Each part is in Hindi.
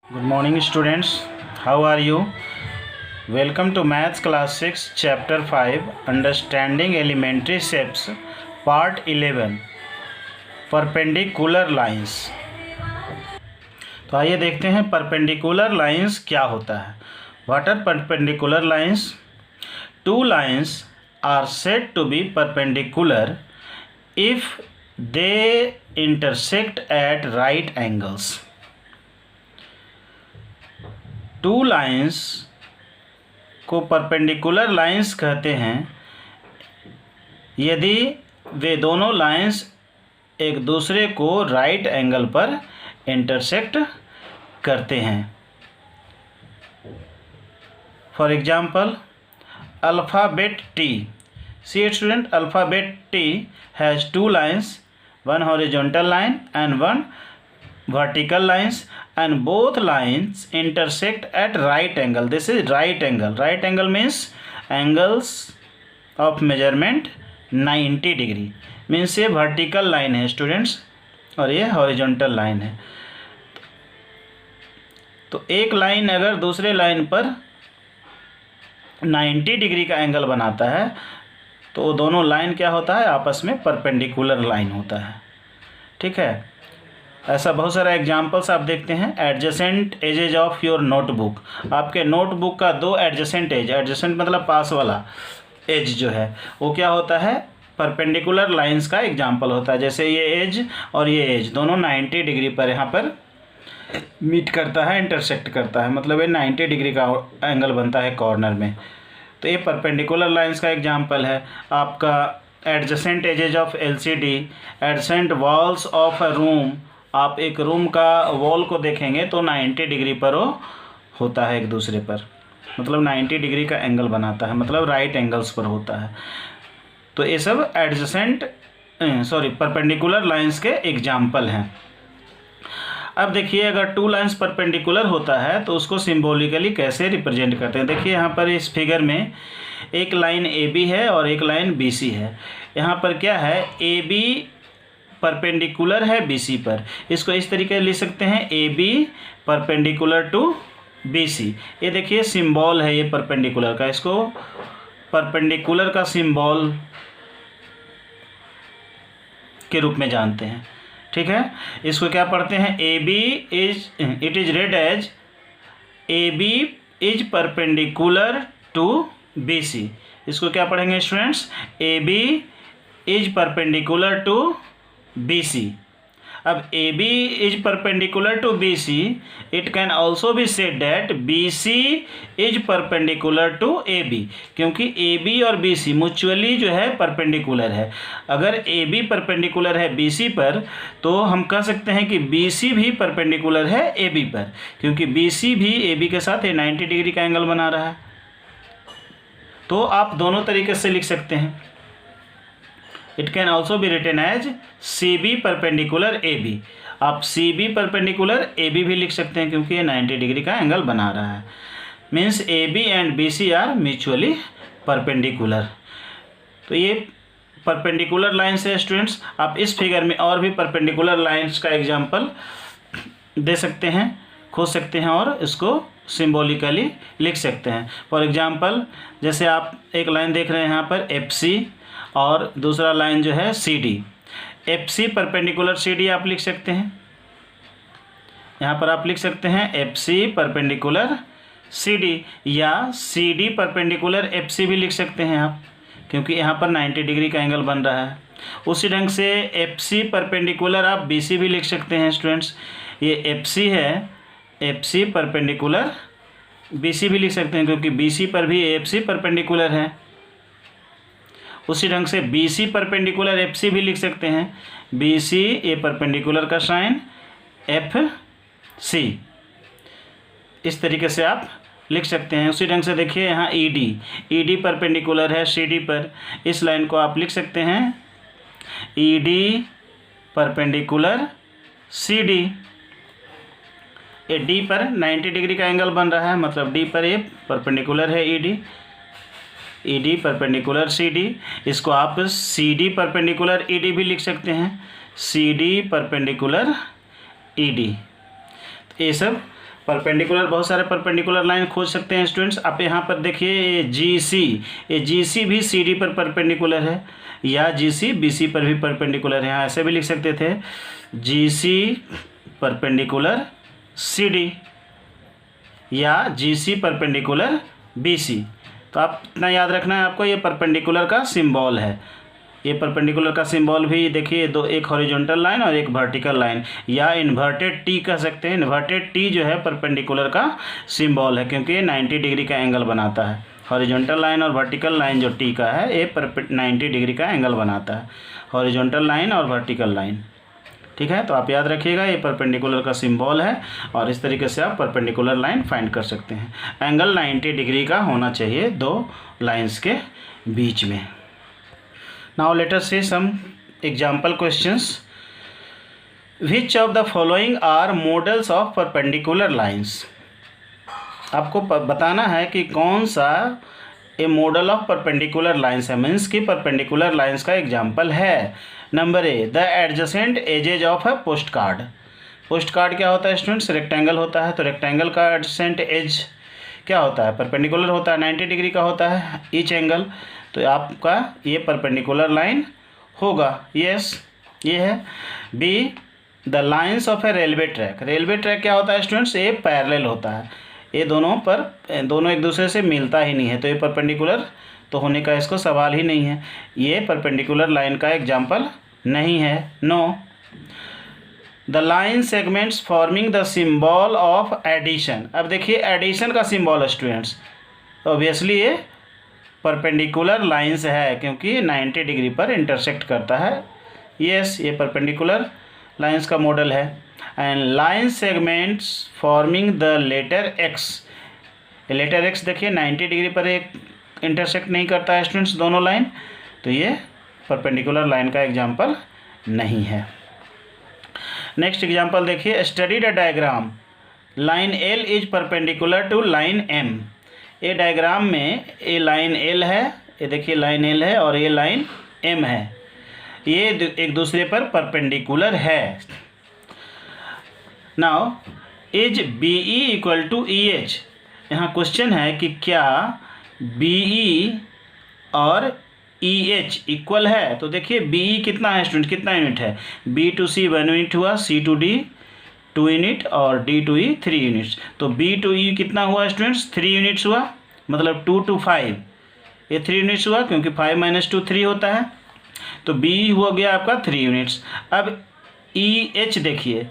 Good morning students, how are you? Welcome to Maths Class 6 Chapter 5 Understanding Elementary Shapes Part 11 Perpendicular Lines। तो आइए देखते हैं परपेंडिकुलर लाइंस क्या होता है। What are perpendicular lines? Two lines are said to be perpendicular if they intersect at right angles। Two lines को परपेंडिकुलर लाइंस कहते हैं यदि वे दोनों लाइंस एक दूसरे को राइट एंगल पर इंटरसेक्ट करते हैं। For example alphabet T. See student, alphabet T has two lines, one horizontal line and one vertical lines, and both lines intersect at right angle. This is right angle. Right angle means angles of measurement 90 degree, means ये vertical line है स्टूडेंट्स और ये horizontal line है। तो एक लाइन अगर दूसरे लाइन पर 90 डिग्री का एंगल बनाता है तो दोनों लाइन क्या होता है, आपस में परपेंडिकुलर लाइन होता है। ठीक है, ऐसा बहुत सारा एग्जांपल्स आप देखते हैं। Adjacent edges of your notebook, आपके नोटबुक का दो एडजेसेंट एज, एडजेसेंट मतलब पास वाला एज जो है वो क्या होता है, परपेंडिकुलर लाइंस का एग्जांपल होता है। जैसे ये एज और ये एज दोनों 90 डिग्री पर यहाँ पर मीट करता है, इंटरसेक्ट करता है, मतलब ये 90 डिग्री का एंगल बनता है कॉर्नर में। तो ये परपेंडिकुलर लाइंस का एग्जाम्पल है। आपका adjacent edges of LCD, adjacent walls of a room, आप एक रूम का वॉल को देखेंगे तो 90 डिग्री पर वो होता है एक दूसरे पर, मतलब 90 डिग्री का एंगल बनाता है, मतलब राइट एंगल्स पर होता है। तो ये सब परपेंडिकुलर लाइंस के एग्जाम्पल हैं। अब देखिए, अगर टू लाइंस परपेंडिकुलर होता है तो उसको सिंबॉलिकली कैसे रिप्रेजेंट करते हैं। देखिए यहाँ पर इस फिगर में एक लाइन AB है और एक लाइन BC है। यहाँ पर क्या है, AB परपेंडिकुलर है BC पर, इसको इस तरीके से लिख सकते हैं AB परपेंडिकुलर टू BC। ये देखिए सिंबल है ये परपेंडिकुलर का, इसको परपेंडिकुलर का सिंबल के रूप में जानते हैं। ठीक है, इसको क्या पढ़ते हैं, it is read as AB is perpendicular to BC। इसको क्या पढ़ेंगे students, AB is perpendicular to BC। अब AB is perpendicular to BC, it can also be said that BC is perpendicular to AB, क्योंकि AB और BC म्यूचुअली जो है परपेंडिकुलर है। अगर AB परपेंडिकुलर है BC पर तो हम कह सकते हैं कि BC भी परपेंडिकुलर है AB पर, क्योंकि BC भी AB के साथ 90 डिग्री का एंगल बना रहा है। तो आप दोनों तरीके से लिख सकते हैं। It can also be written as CB perpendicular AB। आप CB परपेंडिकुलर AB भी लिख सकते हैं क्योंकि ये 90 डिग्री का एंगल बना रहा है। Means AB and BC are mutually perpendicular. तो ये परपेंडिकुलर लाइन्स है स्टूडेंट्स। आप इस फिगर में और भी परपेंडिकुलर लाइन्स का एग्जांपल दे सकते हैं, खोज सकते हैं और इसको सिम्बॉलिकली लिख सकते हैं। फॉर एग्जांपल जैसे आप एक लाइन देख रहे हैं यहाँ पर FC और दूसरा लाइन जो है CD। FC परपेंडिकुलर CD आप लिख सकते हैं, यहाँ पर आप लिख सकते हैं FC परपेंडिकुलर CD, या CD परपेंडिकुलर FC भी लिख सकते हैं आप, क्योंकि यहाँ पर 90 डिग्री का एंगल बन रहा है। उसी ढंग से FC परपेंडिकुलर आप BC भी लिख सकते हैं स्टूडेंट्स। ये FC है, FC परपेंडिकुलर BC भी लिख सकते हैं क्योंकि BC पर भी FC परपेंडिकुलर है। उसी ढंग से BC परपेंडिकुलर FC भी लिख सकते हैं। BC ये परपेंडिकुलर का साइन FC, इस तरीके से आप लिख सकते हैं। उसी ढंग से देखिए यहाँ ED परपेंडिकुलर है CD पर, इस लाइन को आप लिख सकते हैं ED परपेंडिकुलर CD। ये D पर 90 डिग्री का एंगल बन रहा है, मतलब D पर ये परपेंडिकुलर है ED परपेंडिकुलर CD। इसको आप CD परपेंडिकुलर ED भी लिख सकते हैं, CD परपेंडिकुलर ED। ये सब परपेंडिकुलर, बहुत सारे परपेंडिकुलर लाइन खोज सकते हैं स्टूडेंट्स। आप यहाँ पर देखिए GC, ये GC भी CD पर परपेंडिकुलर है, या GC BC पर भी परपेंडिकुलर है। यहाँ ऐसे भी लिख सकते थे GC परपेंडिकुलर CD या GC परपेंडिकुलर BC। तो आप इतना याद रखना है आपको, ये परपेंडिकुलर का सिंबल है। ये परपेंडिकुलर का सिंबल भी देखिए, दो, एक हॉरिजॉन्टल लाइन और एक वर्टिकल लाइन, या इन्वर्टेड टी कह सकते हैं। इन्वर्टेड टी जो है परपेंडिकुलर का सिंबल है, क्योंकि ये 90 डिग्री का एंगल बनाता है। हॉरिजॉन्टल लाइन और वर्टिकल लाइन जो टी का है, ये 90 डिग्री का एंगल बनाता है, हॉरिजॉन्टल लाइन और वर्टिकल लाइन। ठीक है, तो आप याद रखिएगा, ये परपेंडिकुलर का सिंबल है, और इस तरीके से आप परपेंडिकुलर लाइन फाइंड कर सकते हैं। एंगल 90 डिग्री का होना चाहिए दो लाइंस के बीच में। Now let us see some example questions. Which of the following are models of perpendicular lines. आपको बताना है कि कौन सा a model of perpendicular lines है, मीन्स की परपेंडिकुलर लाइंस का एग्जाम्पल है। Number A, the adjacent edges of a post card. Post card क्या होता है स्टूडेंट्स? रेक्टेंगल होता है। तो रेक्टेंगल का एडजेसेंट एज क्या होता है? परपेंडिकुलर होता है, 90 डिग्री का होता है ईच एंगल। तो आपका ये परपेंडिकुलर लाइन होगा, यस ये है। B, the lines of a railway track. Railway track क्या होता है स्टूडेंट्स? ये पैरेलल होता है, ये दोनों एक दूसरे से मिलता ही नहीं है, तो ये परपेंडिकुलर तो होने का इसको सवाल ही नहीं है। ये परपेंडिकुलर लाइन का एग्जाम्पल नहीं है, no. The line segments forming the symbol of addition. अब देखिए एडिशन का सिंबल स्टूडेंट्स, ऑब्वियसली ये परपेंडिकुलर लाइंस है, क्योंकि 90 डिग्री पर इंटरसेक्ट करता है। यस, ये परपेंडिकुलर लाइंस का मॉडल है। And line segments forming the letter X. Letter X देखिए 90 डिग्री पर एक इंटरसेक्ट नहीं करता है स्टूडेंट्स दोनों लाइन, तो ये परपेंडिकुलर लाइन का एग्जाम्पल नहीं है। नेक्स्ट एग्जाम्पल देखिए, study the diagram. Line L is perpendicular to line M. ये डायग्राम में ये लाइन एल है, ये देखिए लाइन एल है, और ये लाइन एम है, ये एक दूसरे पर परपेंडिकुलर है। Now is B E equal to E H. यहाँ क्वेश्चन है कि क्या बी ई और ई एच इक्वल है। तो देखिए बी ई कितना है स्टूडेंट, कितना यूनिट है? बी टू सी 1 यूनिट हुआ, सी टू डी 2 यूनिट और डी टू ई 3 यूनिट्स। तो बी टू ई कितना हुआ स्टूडेंट्स? 3 यूनिट्स हुआ, मतलब 2 to 5 ये 3 यूनिट्स हुआ, क्योंकि 5 - 2 3 होता है। तो बी हो गया आपका 3 यूनिट्स। अब ई एच देखिए,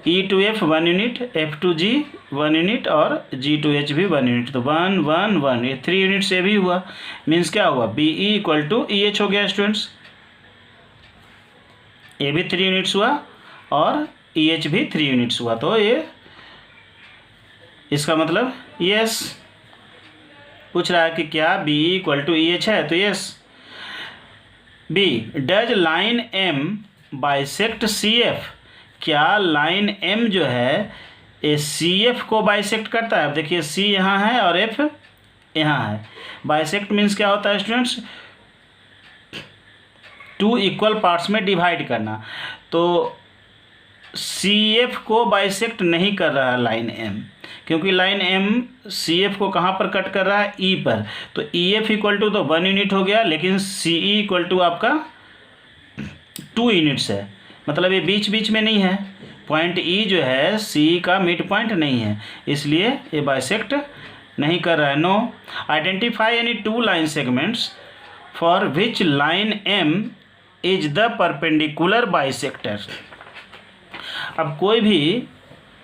E to F 1 unit, F to G 1 unit और जी टू एच भी 1 यूनिट। तो 1 1 1 ये 3 यूनिट से भी हुआ, मीन्स क्या हुआ? B E equal to E H हो गया स्टूडेंट्स। ये भी 3 यूनिट्स हुआ और ई एच भी 3 यूनिट्स हुआ। तो ये इसका मतलब यस, पूछ रहा है कि क्या B E equal to E H है, तो yes. B, does line M bisect C F. क्या लाइन एम जो है ये सी एफ को बाइसेक्ट करता है? अब देखिए सी यहाँ है और एफ यहाँ है। बाइसेक्ट मीन्स क्या होता है स्टूडेंट्स? 2 इक्वल पार्ट्स में डिवाइड करना। तो सी एफ को बाइसेक्ट नहीं कर रहा है लाइन एम, क्योंकि लाइन एम सी एफ को कहाँ पर कट कर रहा है? ई पर। तो ई एफ इक्वल टू तो 1 यूनिट हो गया, लेकिन सी ई इक्वल टू आपका 2 यूनिट्स है, मतलब ये बीच बीच में नहीं है। पॉइंट ई जो है सी का मिड पॉइंट नहीं है, इसलिए ये बाइसेक्ट नहीं कर रहा है, no. Identify any 2 line segments for which line M is the perpendicular bisector. अब कोई भी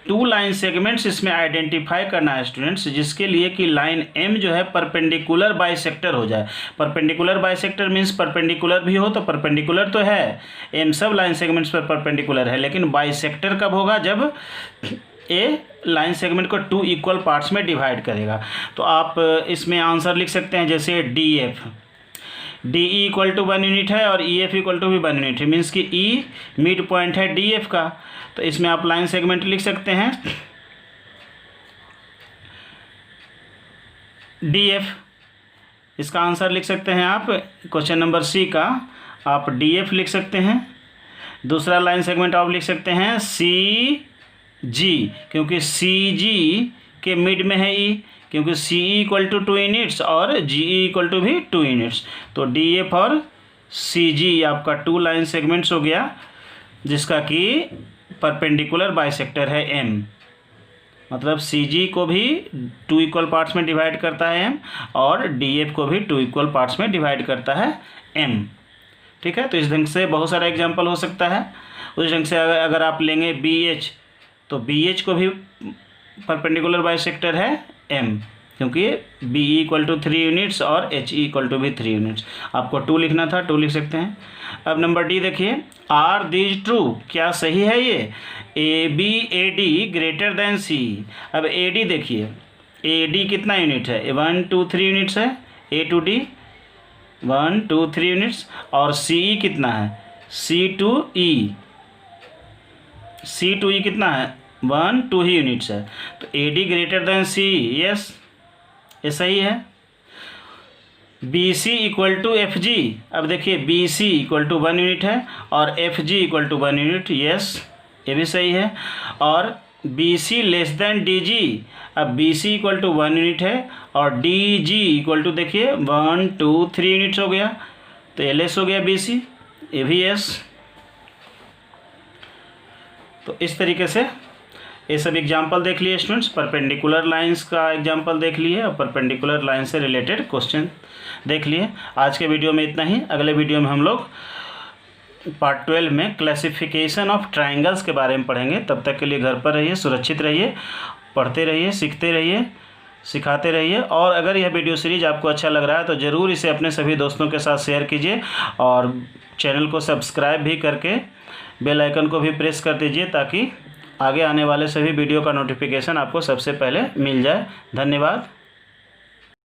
2 लाइन सेगमेंट्स इसमें आइडेंटिफाई करना है स्टूडेंट्स, जिसके लिए कि लाइन एम जो है परपेंडिकुलर बाइसेक्टर हो जाए। परपेंडिकुलर बाइसेक्टर मीन्स परपेंडिकुलर भी हो, तो परपेंडिकुलर तो है, एम सब लाइन सेगमेंट्स पर परपेंडिकुलर है, लेकिन बाइसेक्टर कब होगा? जब ए लाइन सेगमेंट को 2 इक्वल पार्ट्स में डिवाइड करेगा। तो आप इसमें आंसर लिख सकते हैं जैसे D F, D E equal to 1 unit है और ई एफ इक्वल टू भी 1 यूनिट है, मीन्स कि ई मिड पॉइंट है डी एफ का। तो इसमें आप लाइन सेगमेंट लिख सकते हैं डी एफ। इसका आंसर लिख सकते हैं आप क्वेश्चन नंबर सी का, आप डी एफ लिख सकते हैं। दूसरा लाइन सेगमेंट आप लिख सकते हैं सी जी, क्योंकि सी जी के मिड में है ई, क्योंकि सी ई इक्वल टू 2 यूनिट्स और जी ई इक्वल टू भी 2 यूनिट्स। तो डी ए फॉर सी जी आपका 2 लाइन सेगमेंट्स हो गया, जिसका कि परपेंडिकुलर बाइसेक्टर है एम। मतलब सी जी को भी 2 इक्वल पार्ट्स में डिवाइड करता है एम, और डी एफ को भी 2 इक्वल पार्ट्स में डिवाइड करता है एम। ठीक है, तो इस ढंग से बहुत सारा एग्जाम्पल हो सकता है। उस ढंग से अगर आप लेंगे बी एच, तो बी एच को भी परपेंडिकुलर बाइसेक्टर है एम, क्योंकि B E equal to 3 units और एच ई इक्वल टू भी 3 यूनिट्स। आपको 2 लिखना था, 2 लिख सकते हैं। अब नंबर डी देखिए, आर दीज ट्रू, क्या सही है ये? A B A D greater than C. अब ए डी देखिए, ए डी कितना यूनिट है? 1 2 3 यूनिट्स है, ए टू डी 1 2 3 यूनिट्स। और सी ई कितना है? सी टू ई, सी टू ई कितना है? 1 2 ही यूनिट्स है। तो A D greater than C, yes ये सही है। B C equal to F G, अब देखिए B C equal to 1 unit है और F G equal to 1 unit, yes ये भी सही है। और B C less than D G, अब B C equal to 1 unit है और डी जी इक्वल टू देखिए 1 2 3 यूनिट्स हो गया, तो एल एस हो गया बी सी, ये भी एस। तो इस तरीके से ये सब एग्जाम्पल देख लिए स्टूडेंट्स, परपेंडिकुलर लाइंस का एग्जाम्पल देख लिए और परपेंडिकुलर लाइन से रिलेटेड क्वेश्चन देख लिए। आज के वीडियो में इतना ही। अगले वीडियो में हम लोग पार्ट 12 में क्लासिफिकेशन ऑफ ट्राइंगल्स के बारे में पढ़ेंगे। तब तक के लिए घर पर रहिए, सुरक्षित रहिए, पढ़ते रहिए, सीखते रहिए, सिखाते रहिए। और अगर यह वीडियो सीरीज आपको अच्छा लग रहा है तो ज़रूर इसे अपने सभी दोस्तों के साथ शेयर कीजिए और चैनल को सब्सक्राइब भी करके बेल आइकन को भी प्रेस कर दीजिए, ताकि आगे आने वाले सभी वीडियो का नोटिफिकेशन आपको सबसे पहले मिल जाए। धन्यवाद।